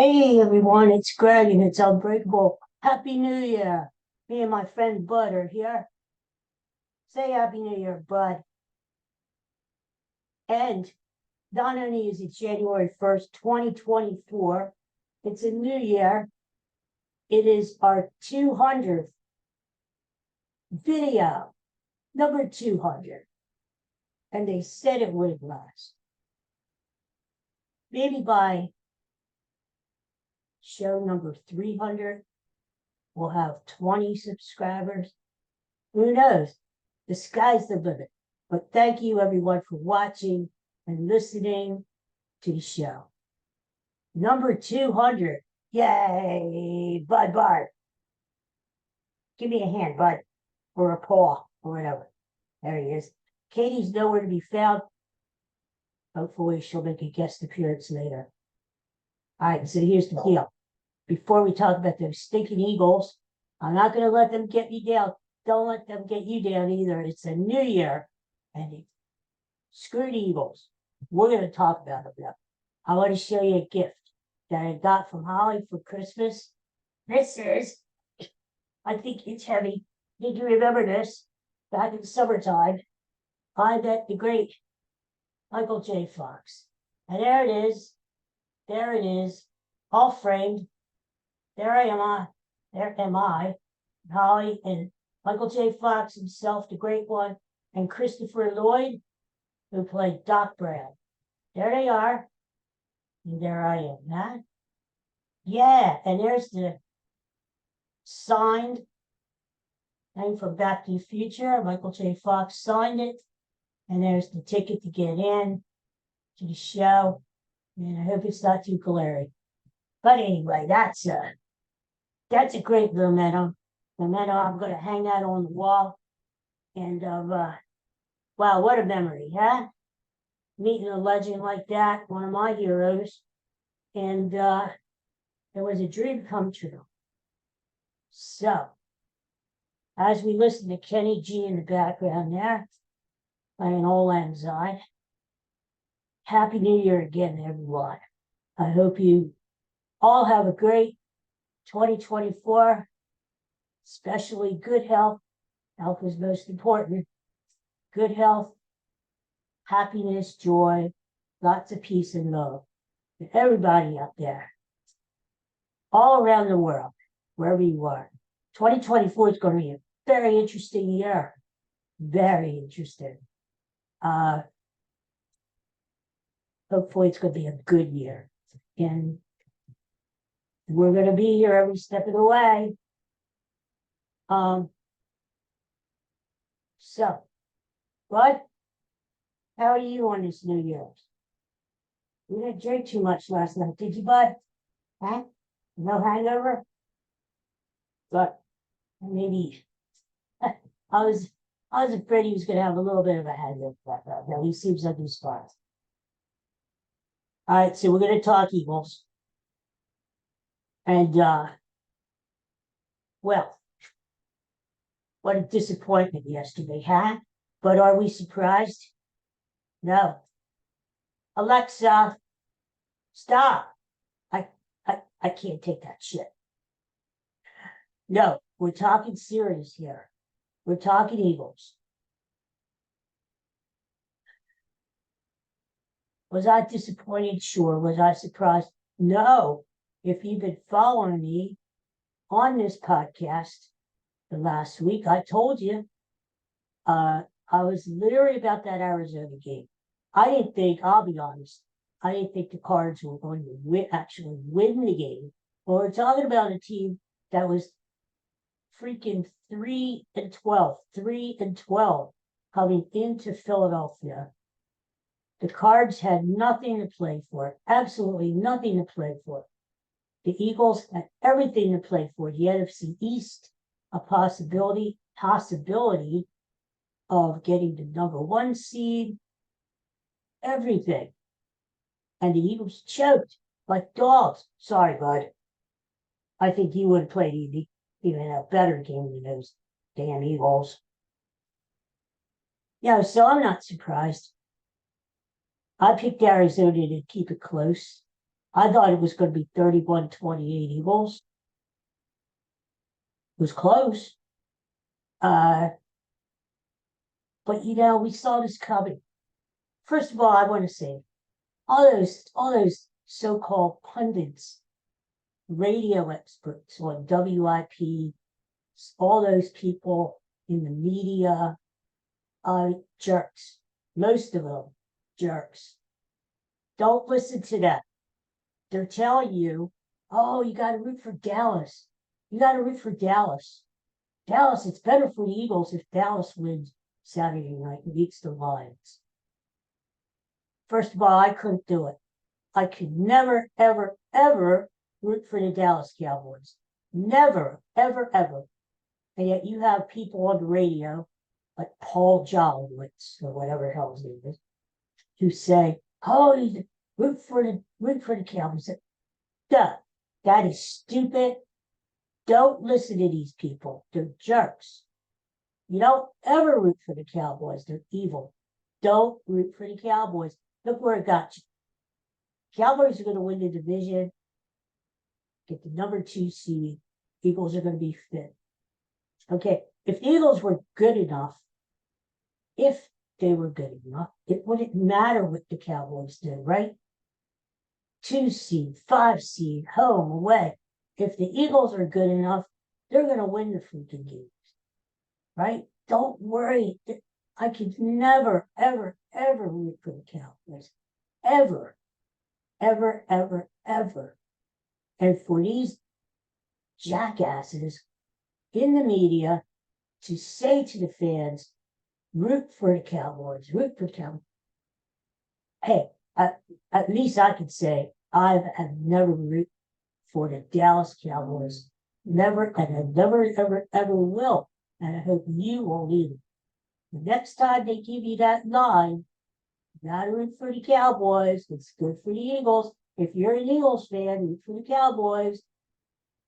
Hey everyone, it's Greg and it's Unbreakable. Happy New Year. Me and my friend Bud are here. Say Happy New Year, Bud. And not only is it January 1st, 2024, it's a new year. It is our 200th video, number 200. And they said it would last. Maybe by show number 300, we'll have 20 subscribers. Who knows? The sky's the limit. But thank you, everyone, for watching and listening to the show. Number 200. Yay, Bud Bart. Give me a hand, Bud, or a paw, or whatever. There he is. Katie's nowhere to be found. Hopefully, she'll make a guest appearance later. All right, so here's the deal. Before we talk about those stinking Eagles, I'm not going to let them get me down. Don't let them get you down either. It's a new year, and screw the Eagles. We're going to talk about them now. I want to show you a gift that I got from Holly for Christmas. This is, I think it's heavy. Did you remember this? Back in summertime, I met the great Michael J. Fox. And there it is. There it is. All framed. There I am. There am I. Holly and Michael J. Fox himself, the great one, and Christopher Lloyd, who played Doc Brown. There they are. And there I am, huh? Yeah, and there's the signed thing from Back to the Future. Michael J. Fox signed it. And there's the ticket to get in to the show. And I hope it's not too glary. But anyway, that's a great memento. I'm going to hang that on the wall. And wow, what a memory, huh? Meeting a legend like that, one of my heroes. And it was a dream come true. So, as we listen to Kenny G in the background there, playing Old Lang Syne, Happy New Year again, everyone. I hope you all have a great 2024, especially good health. Health is most important. Good health, happiness, joy, lots of peace and love to everybody out there, all around the world, wherever you are. 2024 is going to be a very interesting year. Very interesting. Hopefully it's going to be a good year. And we're going to be here every step of the way. So, Bud, how are you on this New Year's? You didn't drink too much last night, did you, Bud? Huh? No hangover? But maybe I was afraid he was going to have a little bit of a hangover. No, he seems like he's fine. All right, so we're going to talk Eagles. And, well, what a disappointment yesterday, huh? But are we surprised? No. Alexa, stop. I can't take that shit. No, we're talking serious here. We're talking Eagles. Was I disappointed? Sure. Was I surprised? No. If you've been following me on this podcast the last week, I told you I was leery about that Arizona game. I didn't think, I'll be honest, I didn't think the Cards were going to actually win the game. But we're talking about a team that was freaking 3-12, 3-12 coming into Philadelphia. The Cards had nothing to play for, absolutely nothing to play for. The Eagles had everything to play for. The NFC East, a possibility of getting the #1 seed, everything. And the Eagles choked like dogs. Sorry, Bud. I think you would have played even a better game than those damn Eagles. Yeah, so I'm not surprised. I picked Arizona to keep it close. I thought it was going to be 31-28 Eagles. It was close. But we saw this coming. First of all, I want to say all those so-called pundits, radio experts on WIP, all those people in the media, jerks. Most of them jerks. Don't listen to that. They're telling you, oh, you got to root for Dallas. You got to root for Dallas. Dallas, it's better for the Eagles if Dallas wins Saturday night and beats the Lions. First of all, I couldn't do it. I could never, ever, ever root for the Dallas Cowboys. Never, ever, ever. And yet you have people on the radio, like Paul Jolowitz, or whatever the hell his name is, who say, oh, you root for the Cowboys. Duh, that is stupid. Don't listen to these people. They're jerks. You don't ever root for the Cowboys. They're evil. Don't root for the Cowboys. Look where it got you. Cowboys are going to win the division, get the number 2 seed. Eagles are going to be 5th. Okay, if the Eagles were good enough, it wouldn't matter what the Cowboys did, right? 2 seed, 5 seed, home, away. If the Eagles are good enough, they're going to win the freaking games, right? Don't worry. I could never, ever, ever root for the Cowboys. Ever, ever, ever, ever. And for these jackasses in the media to say to the fans, root for the Cowboys, root for the Cowboys. Hey, at least I could say I have never rooted for the Dallas Cowboys. Never, and I never, ever, ever will. And I hope you won't either. The next time they give you that line, not root for the Cowboys, it's good for the Eagles. If you're an Eagles fan, root for the Cowboys.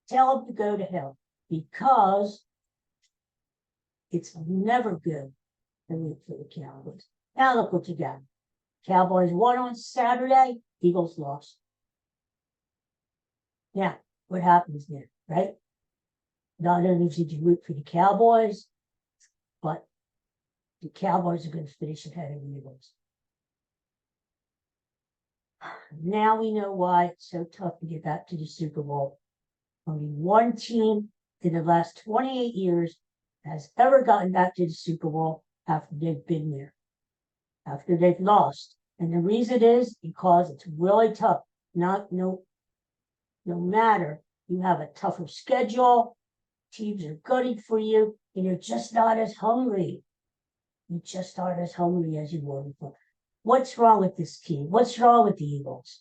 Tell them to go to hell, because it's never good to root for the Cowboys. Now look what you got. Cowboys won on Saturday, Eagles lost. Now, what happens there, right? Not only did you root for the Cowboys, but the Cowboys are going to finish ahead of the Eagles. Now we know why it's so tough to get back to the Super Bowl. Only one team in the last 28 years has ever gotten back to the Super Bowl after they've been there, after they've lost. And the reason is because it's really tough. No matter, you have a tougher schedule, teams are gunning for you, and you're just not as hungry. You just aren't as hungry as you were before. What's wrong with this team? What's wrong with the Eagles?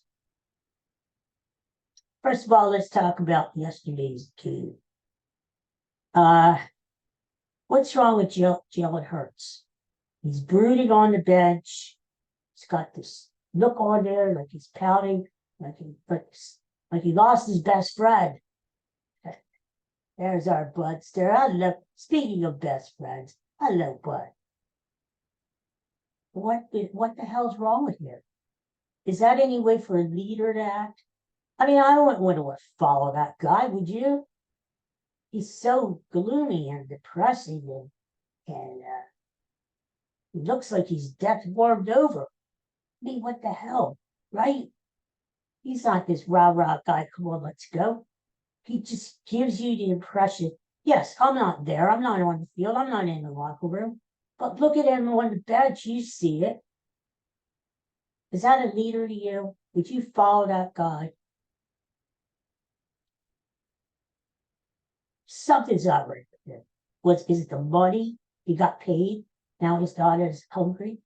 First of all, let's talk about yesterday's game. What's wrong with Jalen Hurts? He's brooding on the bench. He's got this look on there like he's pouting, like he lost his best friend. There's our Budster. Speaking of best friends, I love Bud. What the hell's wrong with him? Is that any way for a leader to act? I mean, I wouldn't want to follow that guy, would you? He's so gloomy and depressing, and he looks like he's death warmed over. I mean, what the hell, right? He's not this rah-rah guy, come on, let's go. He just gives you the impression, yes, I'm not there, I'm not on the field, I'm not in the locker room, but look at him on the bench, you see it. Is that a leader to you? Would you follow that guy? Something's not right with him. Is it the money? He got paid, now he's not as hungry?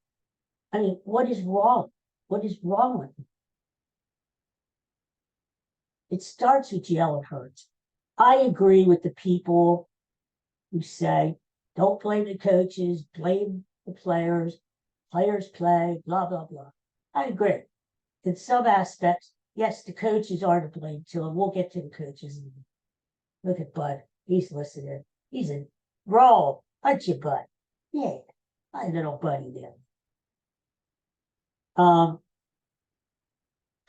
I mean, what is wrong? What is wrong with him? It starts with Jalen Hurts. I agree with the people who say, don't blame the coaches, blame the players. Players play, blah, blah, blah. I agree. In some aspects, yes, the coaches are to blame too, and we'll get to the coaches. Look at Bud. He's listening. He's in roll. Aren't you, Bud? Yeah, my little buddy there.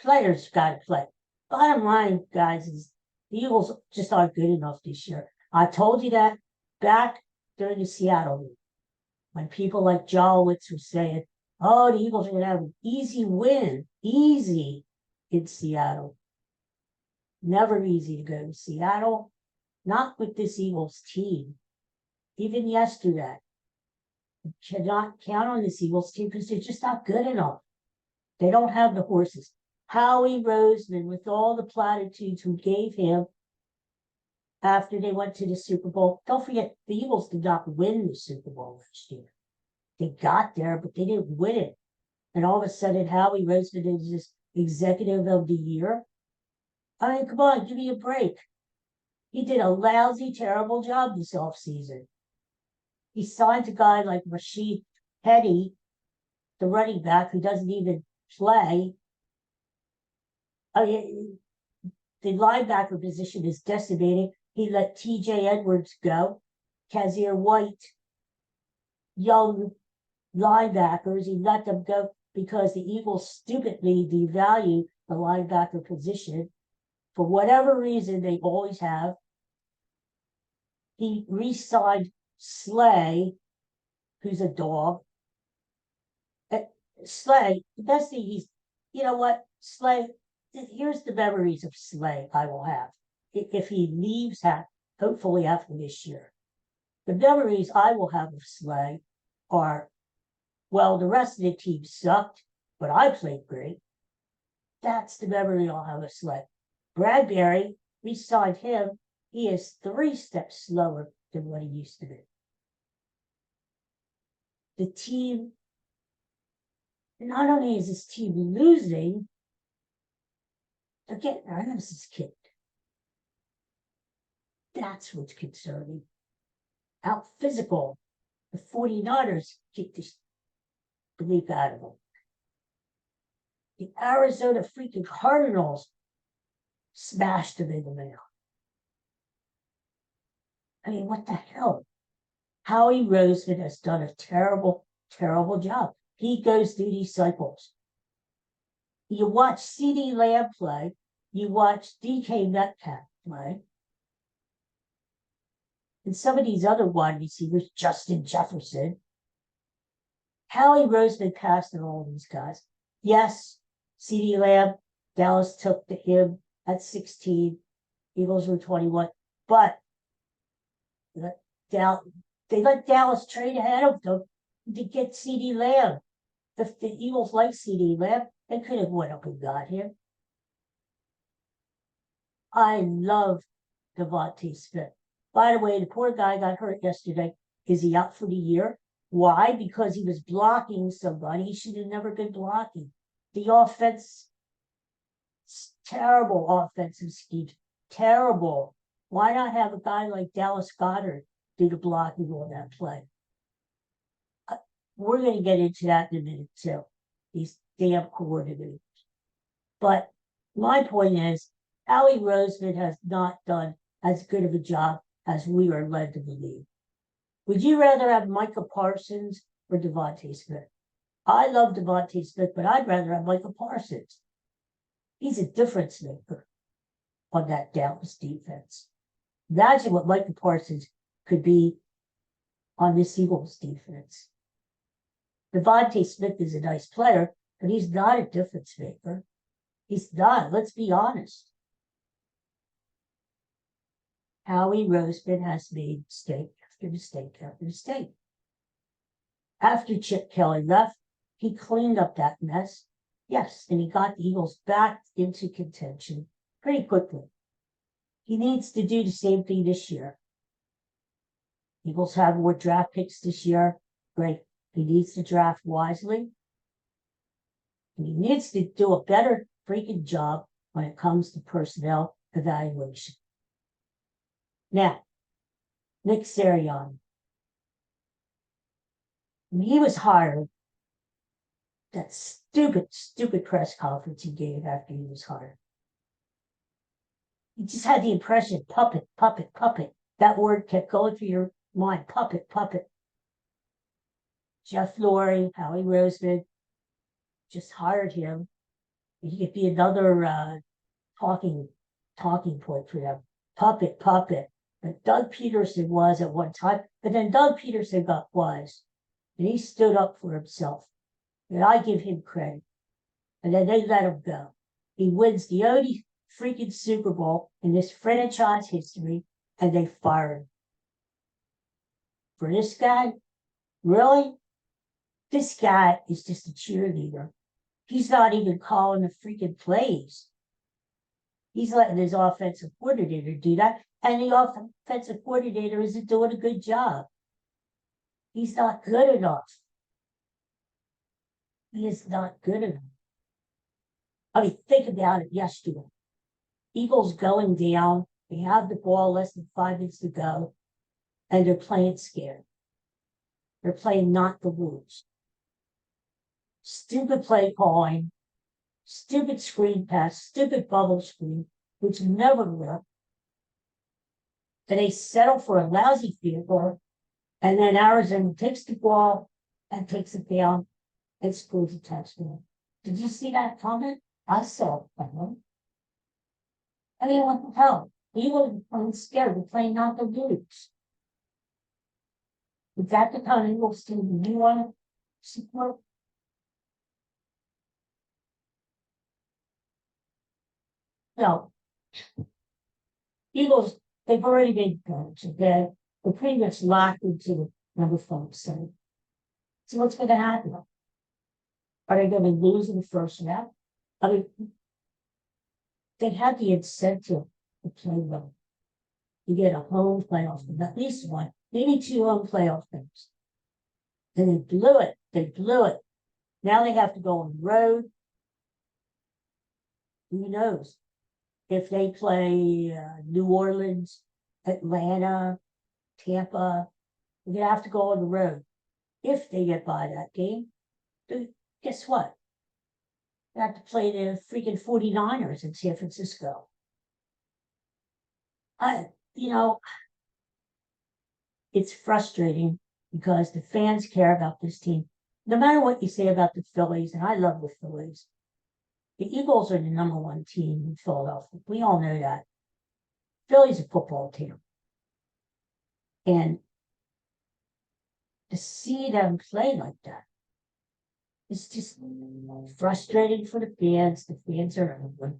Players got to play. Bottom line, guys, is the Eagles just aren't good enough this year. I told you that back during the Seattle game when people like Jolowitz were saying, oh, the Eagles are going to have an easy win, easy in Seattle. Never easy to go to Seattle, not with this Eagles team. Even yesterday, you cannot count on this Eagles team because they're just not good enough. They don't have the horses. Howie Roseman, with all the platitudes we gave him after they went to the Super Bowl. Don't forget, the Eagles did not win the Super Bowl last year. They got there, but they didn't win it. And all of a sudden, Howie Roseman is this executive of the year. I mean, come on, give me a break. He did a lousy, terrible job this offseason. He signed a guy like Rashid Penny, the running back, who doesn't even play. I mean, the linebacker position is decimated. He let TJ Edwards go. Kazir White, young linebackers, he let them go because the Eagles stupidly devalue the linebacker position. For whatever reason, they always have. He re-signed Slay, who's a dog. Slay, the best thing you know what, Slay, here's the memories of Slay I will have if he leaves, hopefully after this year. The memories I will have of Slay are, well, the rest of the team sucked, but I played great. That's the memory I'll have of Slay. Bradbury, we signed him. He is 3 steps slower than what he used to be. The team, not only is this team losing, they're getting their asses kicked. That's what's concerning. Out physical. The 49ers kicked the bleep out of them. The Arizona freaking Cardinals smashed them in the mouth. I mean, what the hell? Howie Roseman has done a terrible, terrible job. He goes through these cycles. You watch CeeDee Lamb play, you watch DK Metcalf play, and some of these other wide receivers, Justin Jefferson. Howie Roseman passed on all these guys. Yes, CeeDee Lamb, Dallas took to him at 16. Eagles were 21. But they let Dallas trade ahead of them to get CeeDee Lamb. If the Eagles like CeeDee Lamb, they could have went up and got him. I love Devontae Smith. By the way, the poor guy got hurt yesterday. Is he out for the year? Why? Because he was blocking somebody. He should have never been blocking. The offense, terrible offensive scheme. Terrible. Why not have a guy like Dallas Goedert do the blocking on that play? We're going to get into that in a minute too. These damn coordinators. But my point is, Howie Roseman has not done as good of a job as we are led to believe. Would you rather have Micah Parsons or Devontae Smith? I love Devontae Smith, but I'd rather have Micah Parsons. He's a difference maker on that Dallas defense. Imagine what Micah Parsons could be on this Eagles defense. Devontae Smith is a nice player, but he's not a difference maker. He's not. Let's be honest. Howie Roseman has made mistake after mistake after mistake. After Chip Kelly left, he cleaned up that mess. Yes, and he got the Eagles back into contention pretty quickly. He needs to do the same thing this year. Eagles have more draft picks this year. Great. He needs to draft wisely. And he needs to do a better freaking job when it comes to personnel evaluation. Now, Nick Sirianni. When he was hired, that stupid press conference he gave after he was hired. You just had the impression, puppet, puppet, puppet. That word kept going through your mind, puppet, puppet. Jeff Lurie, Howie Roseman just hired him. He could be another talking point for them. Puppet. But Doug Peterson was at one time, but then Doug Peterson got wise, and he stood up for himself. And I give him credit. And then they let him go. He wins the only freaking Super Bowl in this franchise history, and they fire him. For this guy, really? This guy is just a cheerleader. He's not even calling the freaking plays. He's letting his offensive coordinator do that. And the offensive coordinator isn't doing a good job. He's not good enough. He is not good enough. I mean, think about it yesterday. Eagles going down. They have the ball less than 5 minutes to go. And they're playing scared. They're playing not to lose. Stupid play calling. Stupid screen pass. Stupid bubble screen, which never worked. And they settle for a lousy field goal. And then Arizona takes the ball and takes it down and scores a touchdown. Did you see that comment? I saw it. I mean, what the hell? We were playing scared. We're playing not to lose. Is that the kind of Eagles team you want to support? No. Eagles, they've already made points. They're pretty much locked into the number 5 seed. So what's going to happen? Are they going to lose in the first round? I mean, they have the incentive to play well. You get a home playoff game, at least one, maybe 2 home playoff games. And they blew it. Now they have to go on the road. Who knows? If they play New Orleans, Atlanta, Tampa, they're going to have to go on the road. If they get by that game, guess what? They have to play the freaking 49ers in San Francisco. It's frustrating because the fans care about this team. No matter what you say about the Phillies, and I love the Phillies, the Eagles are the number 1 team in Philadelphia. We all know that. Philly's a football team. And to see them play like that, it's just frustrating for the fans. The fans are angry.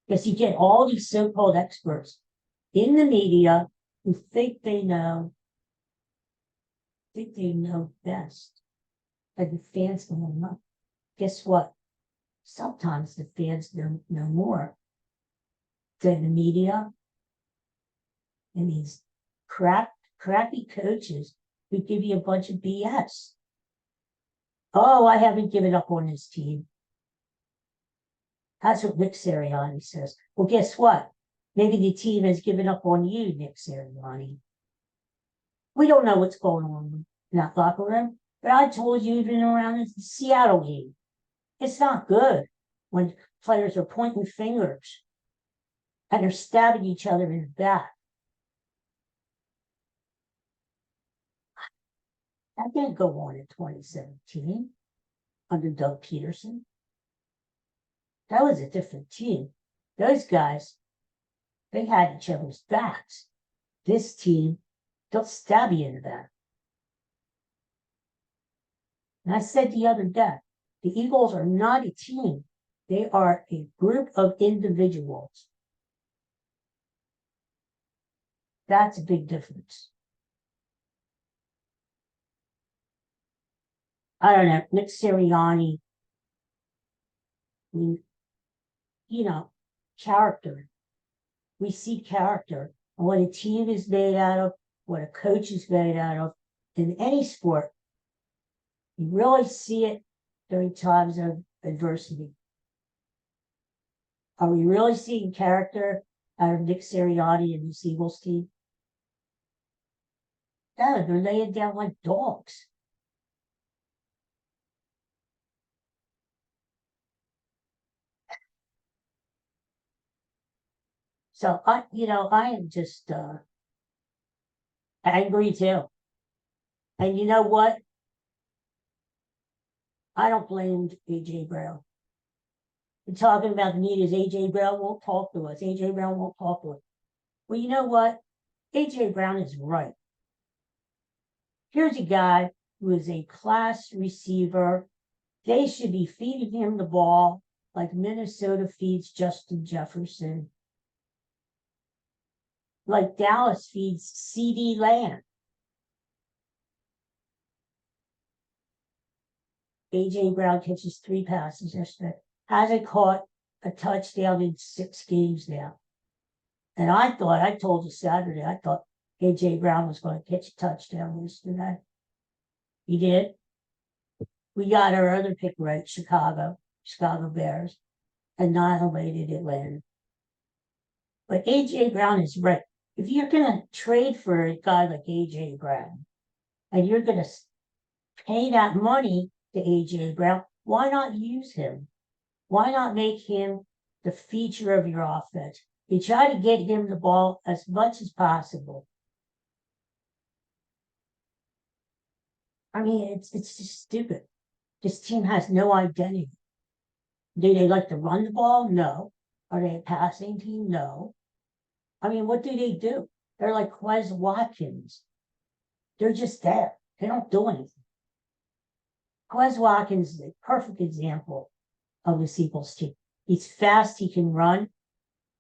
Because you get all these so-called experts in the media who think they know best. And the fans don't know. Guess what? Sometimes the fans know more than the media and these crappy coaches who give you a bunch of BS. Oh, I haven't given up on this team. That's what Nick Sirianni says. Well, guess what? Maybe the team has given up on you, Nick Sirianni. We don't know what's going on in that locker room, but I told you even around the Seattle game, it's not good when players are pointing fingers and they're stabbing each other in the back. That didn't go on in 2017 under Doug Peterson. That was a different team. Those guys, they had each other's backs. This team, they'll stab you in the back. And I said the other day, the Eagles are not a team. They are a group of individuals. That's a big difference. I don't know, Nick Sirianni, character. We see character and what a team is made out of, what a coach is made out of in any sport. You really see it during times of adversity. Are we really seeing character out of Nick Sirianni and this Eagles team? No, they're laying down like dogs. So I am just angry too. And you know what? I don't blame AJ Brown. We're talking about the media. AJ Brown won't talk to us. AJ Brown won't talk to us. Well, you know what? AJ Brown is right. Here's a guy who is a class receiver. They should be feeding him the ball like Minnesota feeds Justin Jefferson, like Dallas feeds CeeDee Lamb. AJ Brown catches 3 passes yesterday. Hasn't caught a touchdown in 6 games now. And I told you Saturday, I thought AJ Brown was going to catch a touchdown yesterday. He did. We got our other pick right, Chicago Bears, annihilated Atlanta. But AJ Brown is right. If you're going to trade for a guy like AJ Brown, and you're going to pay that money to AJ Brown, why not use him? Why not make him the feature of your offense? You try to get him the ball as much as possible. I mean, it's just stupid. This team has no identity. Do they like to run the ball? No. Are they a passing team? No. I mean, what do? They're like Quez Watkins. They're just there. They don't do anything. Quez Watkins is a perfect example of the Eagles team. He's fast, he can run,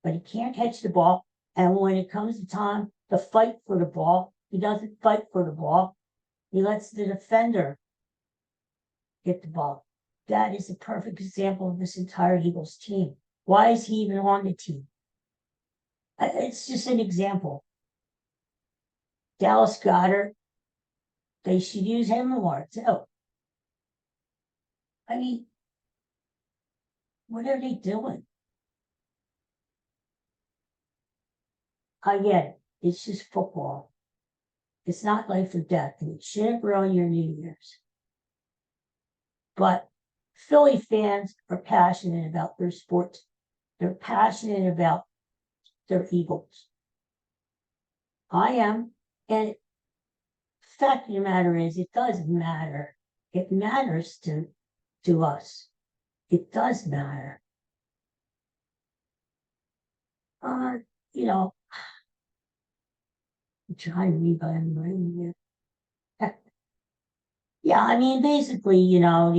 but he can't catch the ball. And when it comes to time to fight for the ball, he doesn't fight for the ball. He lets the defender get the ball. That is a perfect example of this entire Eagles team. Why is he even on the team? It's just an example. Dallas Goedert, they should use him more too. I mean, what are they doing? I get it. It's just football. It's not life or death, and it shouldn't ruin your New Year's. But Philly fans are passionate about their sports. They're passionate about their Eagles. I am. And the fact of the matter is, it doesn't matter. It matters to us. It does matter. You know, I'm trying to read by brain here. Yeah, I mean, basically, you know,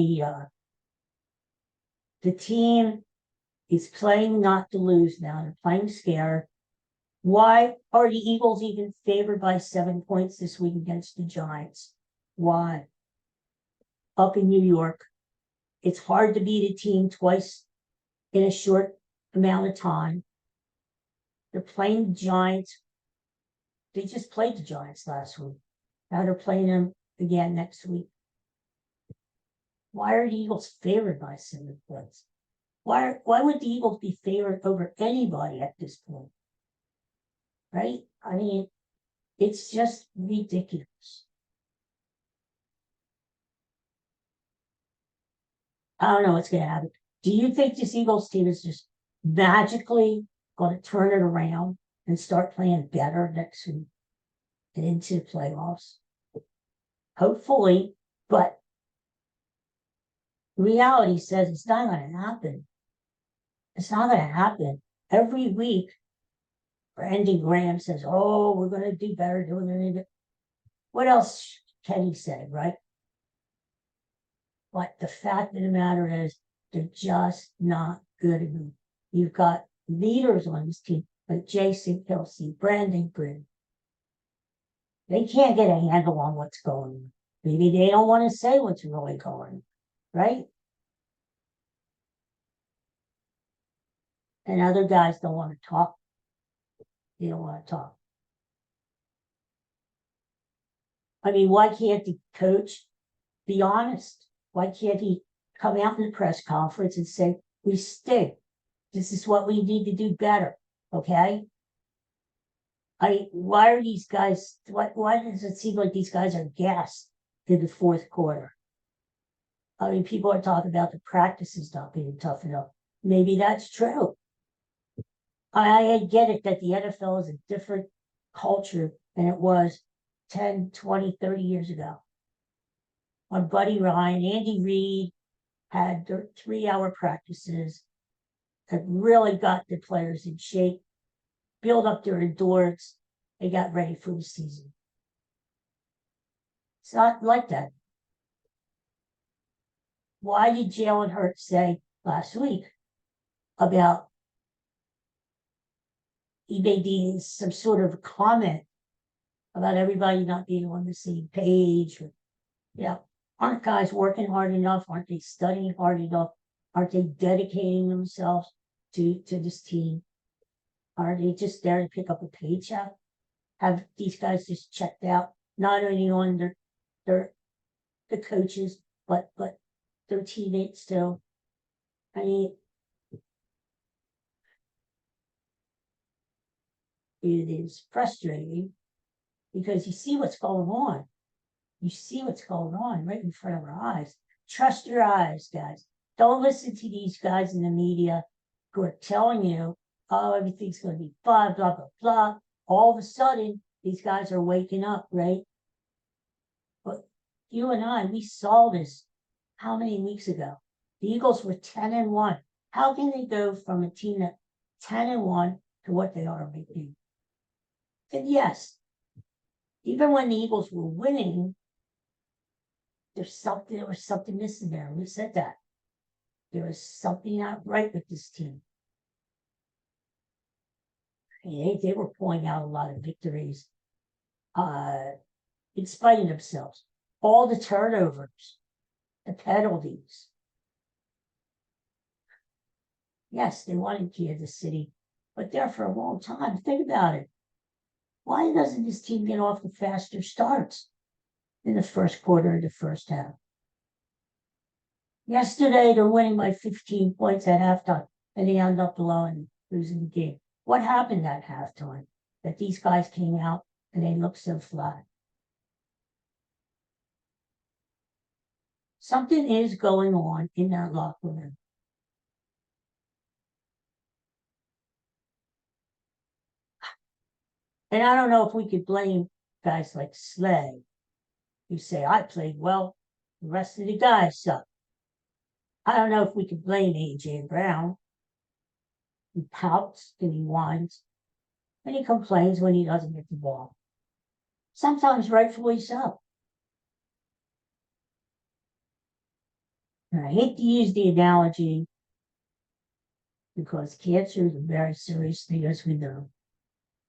the team is playing not to lose now. They're playing scared. Why are the Eagles even favored by 7 points this week against the Giants? Why? Up in New York, it's hard to beat a team twice in a short amount of time. They're playing the Giants. They just played the Giants last week. Now they're playing them again next week. Why are the Eagles favored by 7 points? Why would the Eagles be favored over anybody at this point? Right? I mean, it's just ridiculous. I don't know what's going to happen. Do you think this Eagles team is just magically going to turn it around and start playing better next week and into the playoffs? Hopefully, but reality says it's not going to happen. It's not going to happen. Every week, Andy Graham says, oh, we're going to do better. What else can he say, right? But the fact of the matter is, they're just not good enough. You've got leaders on this team like Jason Kelsey, Brandon Green. They can't get a handle on what's going on. Maybe they don't want to say what's really going on, right? And other guys don't want to talk. They don't want to talk. I mean, why can't the coach be honest? Why can't he come out in the press conference and say, we stink. This is what we need to do better. Okay? Why are these guys, why does it seem like these guys are gassed in the fourth quarter? I mean, people are talking about the practices not being tough enough. Maybe that's true. I get it that the NFL is a different culture than it was 10, 20, 30 years ago. My buddy Ryan, Andy Reid had their 3-hour practices. have really got the players in shape, build up their endurance, they got ready for the season. It's not like that. Why did Jalen Hurts say last week about he made some sort of comment about everybody not being on the same page? Or, aren't guys working hard enough? Aren't they studying hard enough? Aren't they dedicating themselves to this team? Are they just there to pick up a paycheck? Have these guys just checked out, not only on the coaches, but their teammates too? I mean, it is frustrating because you see what's going on. You see what's going on right in front of our eyes. Trust your eyes, guys. Don't listen to these guys in the media who are telling you, oh, everything's going to be fine, blah, blah, blah. All of a sudden, these guys are waking up, right? But you and I, we saw this how many weeks ago? The Eagles were 10-1. How can they go from a team that 10-1 to what they are right now? And yes, even when the Eagles were winning, there was something missing there. We said that. There was something not right with this team. They were pulling out a lot of victories in spite of themselves. All the turnovers, the penalties. Yes, they won in Kansas City, but there for a long time. Think about it. Why doesn't this team get off the faster starts in the first quarter of the first half? Yesterday, they're winning by 15 points at halftime, and they end up blowing, losing the game. What happened at halftime that these guys came out and they looked so flat? Something is going on in that locker room. And I don't know if we could blame guys like Slay, who say, I played well, the rest of the guys suck. I don't know if we could blame A.J. Brown. He pouts and he whines, and he complains when he doesn't get the ball. Sometimes rightfully so. And I hate to use the analogy because cancer is a very serious thing, as we know.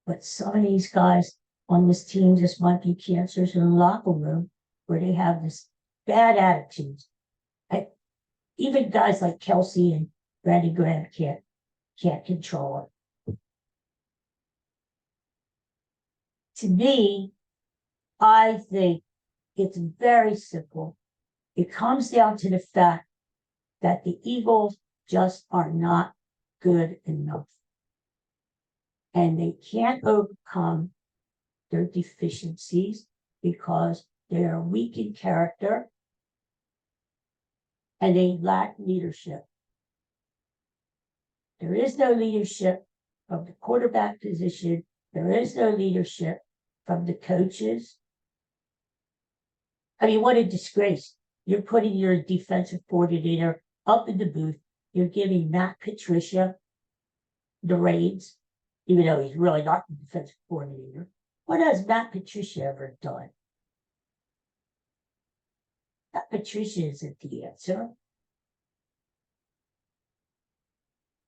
But some of these guys on this team just might be cancers in the locker room where they have this bad attitudes. Even guys like Kelsey and Randy Graham can't control it. To me, I think it's very simple. It comes down to the fact that the Eagles just are not good enough. And they can't overcome their deficiencies because they are weak in character and they lack leadership. There is no leadership from the quarterback position. There is no leadership from the coaches. I mean, what a disgrace. You're putting your defensive coordinator up in the booth. You're giving Matt Patricia the reins, even though he's really not the defensive coordinator. What has Matt Patricia ever done? Matt Patricia isn't the answer.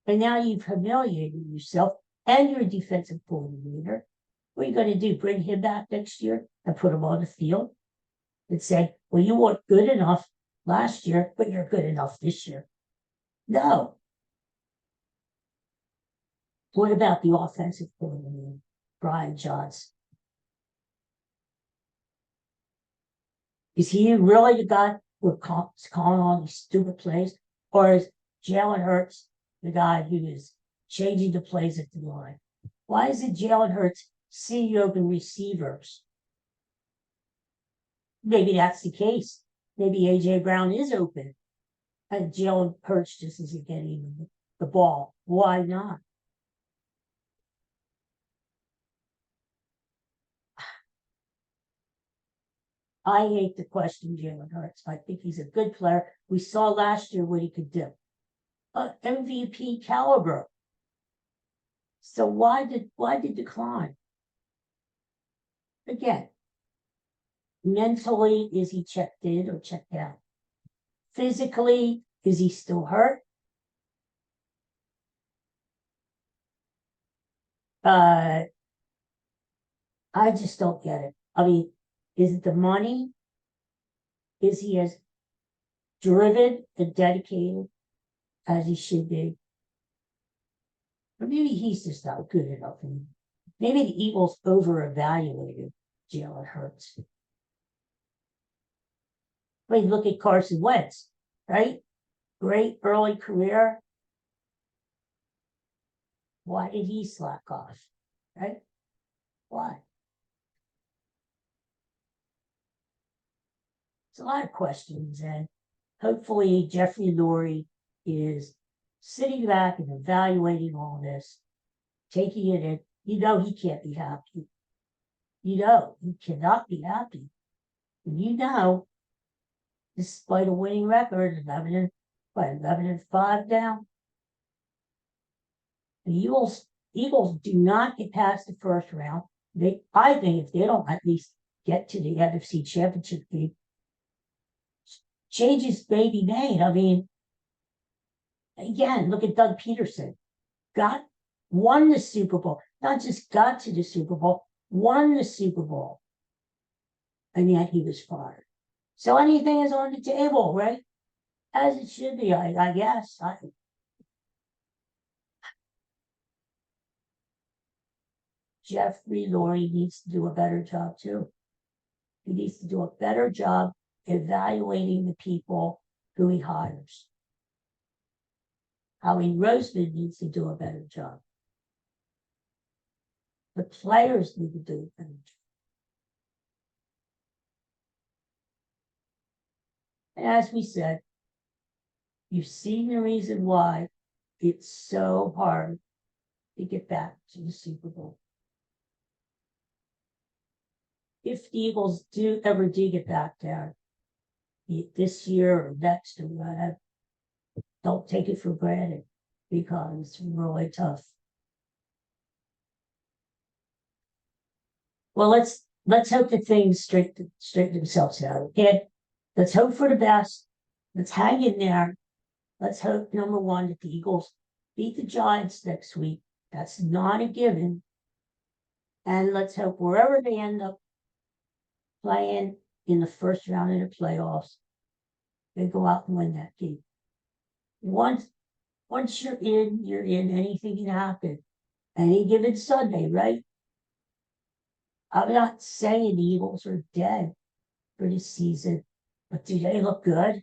And now you've humiliated yourself and your defensive coordinator. What are you going to do? Bring him back next year and put him on the field and say, well, you weren't good enough last year, but you're good enough this year? No. What about the offensive coordinator, Brian Johnson? Is he really the guy who's calling all these stupid plays? Or is Jalen Hurts the guy who is changing the plays at the line? Why isn't Jalen Hurts seeing open receivers? Maybe that's the case. Maybe A.J. Brown is open and Jalen Hurts just isn't getting the ball. Why not? I hate to question Jalen Hurts. I think he's a good player. We saw last year what he could do. MVP caliber. So why did decline? Again, mentally, is he checked in or checked out? Physically, is he still hurt? I just don't get it. I mean, is it the money? Is he as driven and dedicated as he should be? Or maybe he's just not good enough. And maybe the Eagles over-evaluated Jalen Hurts. I mean, look at Carson Wentz, right? Great early career. Why did he slack off, right? Why? It's a lot of questions, and hopefully Jeffrey Lurie is sitting back and evaluating all this, taking it in. You know he can't be happy. You know he cannot be happy. And you know, despite a winning record, 11-5 now, the Eagles do not get past the first round. I think if they don't at least get to the NFC Championship game, changes may be made. I mean, again, look at Doug Peterson. Won the Super Bowl, not just got to the Super Bowl, won the Super Bowl. And yet he was fired. So anything is on the table, right? As it should be, I guess. Jeffrey Lurie needs to do a better job too. He needs to do a better job evaluating the people who he hires. Howie Roseman needs to do a better job. The players need to do a better job. And as we said, you've seen the reason why it's so hard to get back to the Super Bowl. If the Eagles do get back there, be it this year or next or whatever, don't take it for granted because it's really tough. Well, let's hope that things straighten themselves out. Okay, let's hope for the best. Let's hang in there. Let's hope, number one, that the Eagles beat the Giants next week. That's not a given. And let's hope wherever they end up playing in the first round of the playoffs, they go out and win that game. Once you're in, anything can happen. Any given Sunday, right? I'm not saying the Eagles are dead for this season, but do they look good?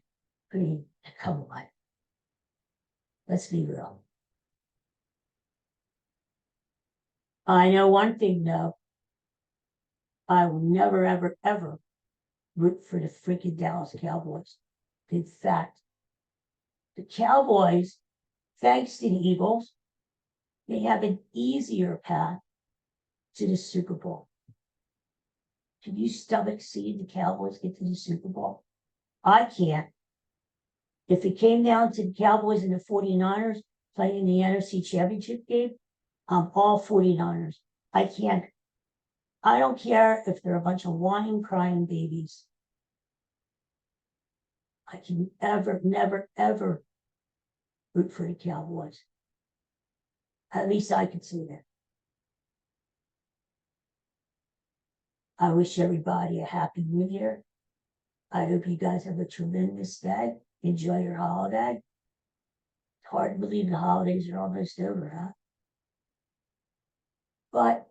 I mean, come on. Let's be real. I know one thing though. I will never, ever, ever root for the freaking Dallas Cowboys. In fact, the Cowboys, thanks to the Eagles, they have an easier path to the Super Bowl. Can you stomach seeing the Cowboys get to the Super Bowl? I can't. If it came down to the Cowboys and the 49ers playing in the NFC Championship game, I'm all 49ers. I can't. I don't care if they're a bunch of whining, crying babies. I can never, ever root for the Cowboys. At least I can see that. I wish everybody a happy new year. I hope you guys have a tremendous day. Enjoy your holiday. It's hard to believe the holidays are almost over, huh? But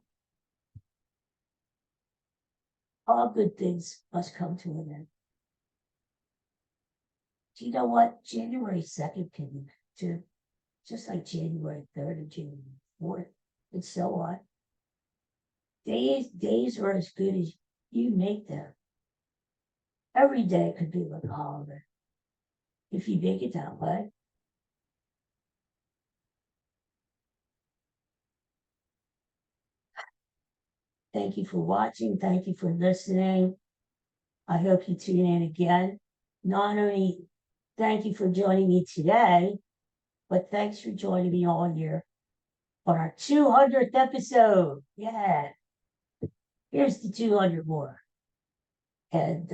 all good things must come to an end. Do you know what? January 2nd can be too, just like January 3rd and January 4th, and so on. Days are as good as you make them. Every day could be like a holiday if you make it that way. Thank you for watching. Thank you for listening. I hope you tune in again. Not only thank you for joining me today, But thanks for joining me on here on our 200th episode. Yeah. Here's the 200 more. And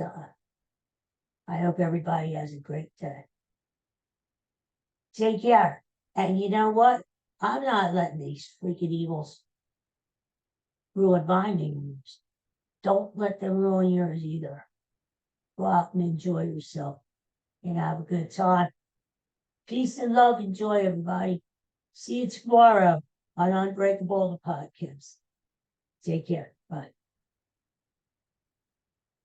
I hope everybody has a great day. Take care. And you know what? I'm not letting these freaking evils ruin my New Year's. Don't let them ruin yours either. Go out and enjoy yourself and have a good time. Peace and love and joy, everybody. See you tomorrow on Unbreakable, the podcast. Take care. Bye.